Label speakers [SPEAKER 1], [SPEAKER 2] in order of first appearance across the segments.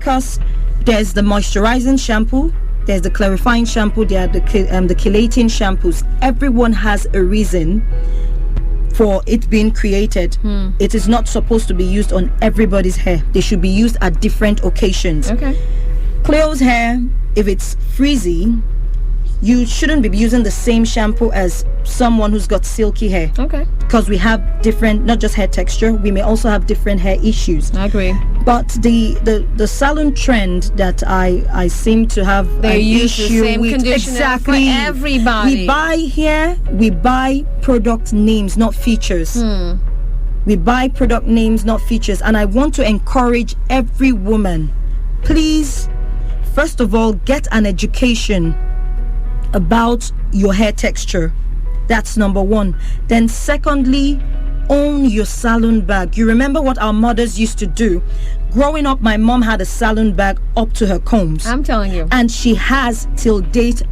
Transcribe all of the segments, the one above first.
[SPEAKER 1] because there's the moisturizing shampoo, there's the clarifying shampoo, there are the chelating shampoos. Everyone has a reason for it being created. It is not supposed to be used on everybody's hair. They should be used at different occasions.
[SPEAKER 2] Okay.
[SPEAKER 1] Cleo's hair, if it's frizzy, you shouldn't be using the same shampoo as someone who's got silky hair.
[SPEAKER 2] Okay.
[SPEAKER 1] Because we have different, not just hair texture, we may also have different hair issues.
[SPEAKER 2] I agree.
[SPEAKER 1] But the salon trend that I seem to have
[SPEAKER 2] they
[SPEAKER 1] an
[SPEAKER 2] use the
[SPEAKER 1] issue
[SPEAKER 2] same
[SPEAKER 1] with,
[SPEAKER 2] conditioner
[SPEAKER 1] exactly,
[SPEAKER 2] for everybody.
[SPEAKER 1] We buy product names, not features. We buy product names, not features. And I want to encourage every woman, please, first of all, get an education about your hair texture. That's number one. Then secondly, own your salon bag. You remember what our mothers used to do? Growing up, my mom had a salon bag up to her combs.
[SPEAKER 2] I'm telling you.
[SPEAKER 1] And she has till date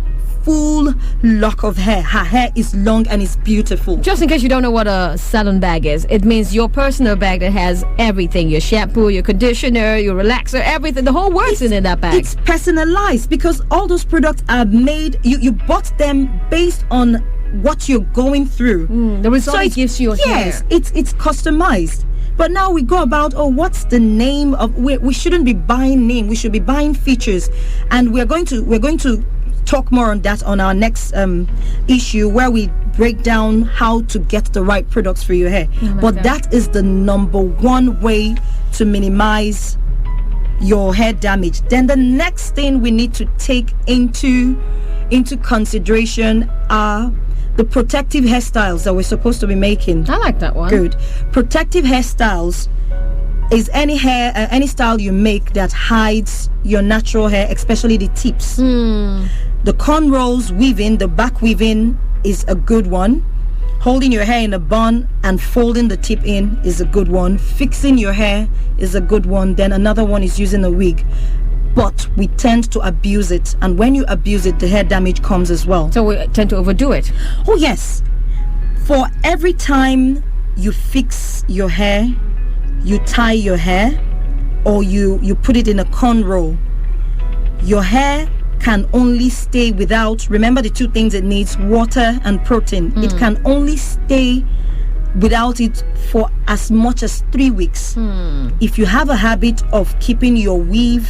[SPEAKER 1] full lock of hair. Her hair is long and it's beautiful.
[SPEAKER 2] Just in case you don't know what a salon bag is, it means your personal bag that has everything: your shampoo, your conditioner, your relaxer, everything. The whole works in that bag.
[SPEAKER 1] It's personalized because all those products are made, you bought them based on what you're going through.
[SPEAKER 2] The result
[SPEAKER 1] so
[SPEAKER 2] it gives you your
[SPEAKER 1] yes,
[SPEAKER 2] hair.
[SPEAKER 1] it's customized. But now we go about, what's the name of, we shouldn't be buying name, we should be buying features. And we're going to talk more on that on our next issue, where we break down how to get the right products for your hair. But that is the number one way to minimize your hair damage. Then the next thing we need to take into consideration are the protective hairstyles that we're supposed to be making.
[SPEAKER 2] I like that one.
[SPEAKER 1] Good. Protective hairstyles is any style you make that hides your natural hair, especially the tips. The cornrows weaving, the back weaving is a good one. Holding your hair in a bun and folding the tip in is a good one. Fixing your hair is a good one. Then another one is using a wig. But we tend to abuse it, and when you abuse it, the hair damage comes as well.
[SPEAKER 2] So we tend to overdo it.
[SPEAKER 1] Oh yes. For every time you fix your hair, you tie your hair, or you put it in a cornrow, your hair can only stay without, remember the two things it needs, water and protein. It can only stay without it for as much as 3 weeks. If you have a habit of keeping your weave,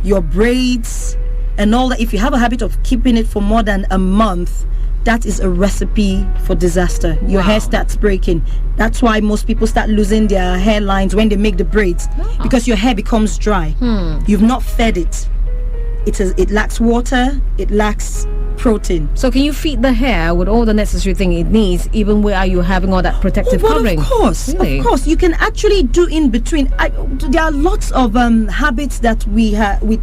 [SPEAKER 1] your braids and all that, if you have a habit of keeping it for more than a month, that is a recipe for disaster. Your hair starts breaking. That's why most people start losing their hairlines when they make the braids, because your hair becomes dry. You've not fed it. It lacks water, it lacks protein.
[SPEAKER 2] So can you feed the hair with all the necessary thing it needs, even where you're having all that protective covering?
[SPEAKER 1] Of course,
[SPEAKER 2] really?
[SPEAKER 1] Of course. You can actually do in between. There are lots of habits that we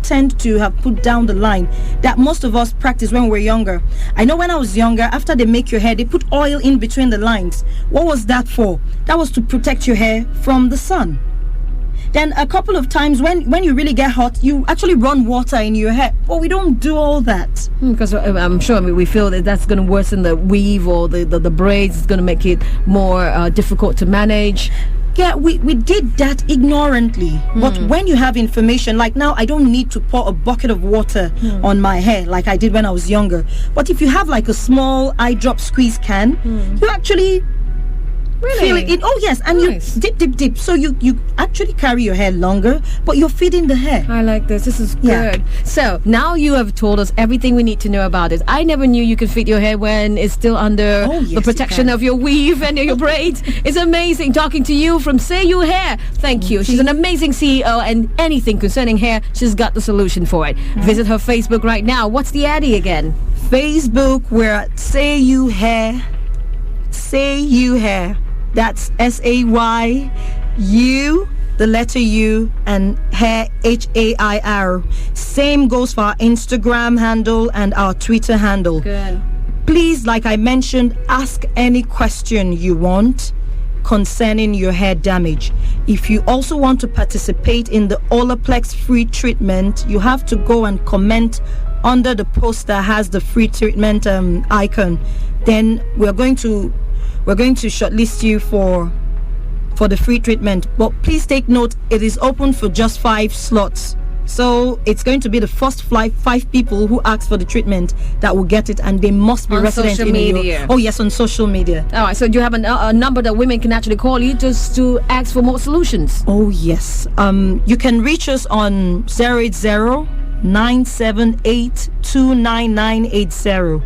[SPEAKER 1] tend to have put down the line that most of us practice when we're younger. I know when I was younger, after they make your hair, they put oil in between the lines. What was that for? That was to protect your hair from the sun. Then a couple of times when you really get hot, you actually run water in your hair. But we don't do all that.
[SPEAKER 2] Because I'm sure we feel that that's going to worsen the weave or the braids. It's going to make it more difficult to manage.
[SPEAKER 1] Yeah, we did that ignorantly. But when you have information, like now, I don't need to pour a bucket of water on my hair like I did when I was younger. But if you have like a small eye drop squeeze can, you actually feel it in. Oh yes, and
[SPEAKER 2] nice.
[SPEAKER 1] You dip. So you actually carry your hair longer, but you're feeding the hair.
[SPEAKER 2] I like this. This is good. So now you have told us everything we need to know about it. I never knew you could feed your hair when it's still under the protection of your weave and your braids. It's amazing talking to you from Say You Hair. Thank you. She's an amazing CEO, and anything concerning hair, she's got the solution for it. Visit her Facebook right now. What's the addy again?
[SPEAKER 1] Facebook, we're at Say You Hair. Say You Hair. That's SAYU, the letter U, and hair, HAIR. Same goes for our Instagram handle and our Twitter handle.
[SPEAKER 2] Good.
[SPEAKER 1] Please, like I mentioned, ask any question you want concerning your hair damage. If you also want to participate in the OLAPLEX free treatment, you have to go and comment under the post that has the free treatment icon. Then we're going to shortlist you for for the free treatment. But please take note, it is open for just 5 slots. So it's going to be the first 5 people who ask for the treatment that will get it, and they must be
[SPEAKER 2] on
[SPEAKER 1] resident
[SPEAKER 2] social
[SPEAKER 1] in New
[SPEAKER 2] media.
[SPEAKER 1] York. Oh yes, on social media.
[SPEAKER 2] All right. So do you have a number that women can actually call you just to ask for more solutions?
[SPEAKER 1] Oh yes. You can reach us on 080-978-29980.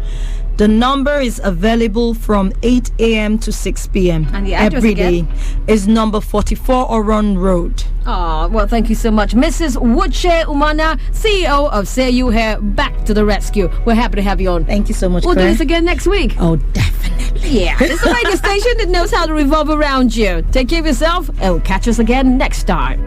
[SPEAKER 1] The number is available from 8 a.m. to 6 p.m.
[SPEAKER 2] And the address
[SPEAKER 1] every day.
[SPEAKER 2] again?
[SPEAKER 1] Is number 44 Oron Road.
[SPEAKER 2] Oh, well, thank you so much. Mrs. Woodshare Umana, CEO of Say You Hair, back to the rescue. We're happy to have you on.
[SPEAKER 1] Thank you so much,
[SPEAKER 2] We'll
[SPEAKER 1] Claire.
[SPEAKER 2] do this again next week.
[SPEAKER 1] Oh, definitely.
[SPEAKER 2] Yeah, this is a radio station that knows how to revolve around you. Take care of yourself and catch us again next time.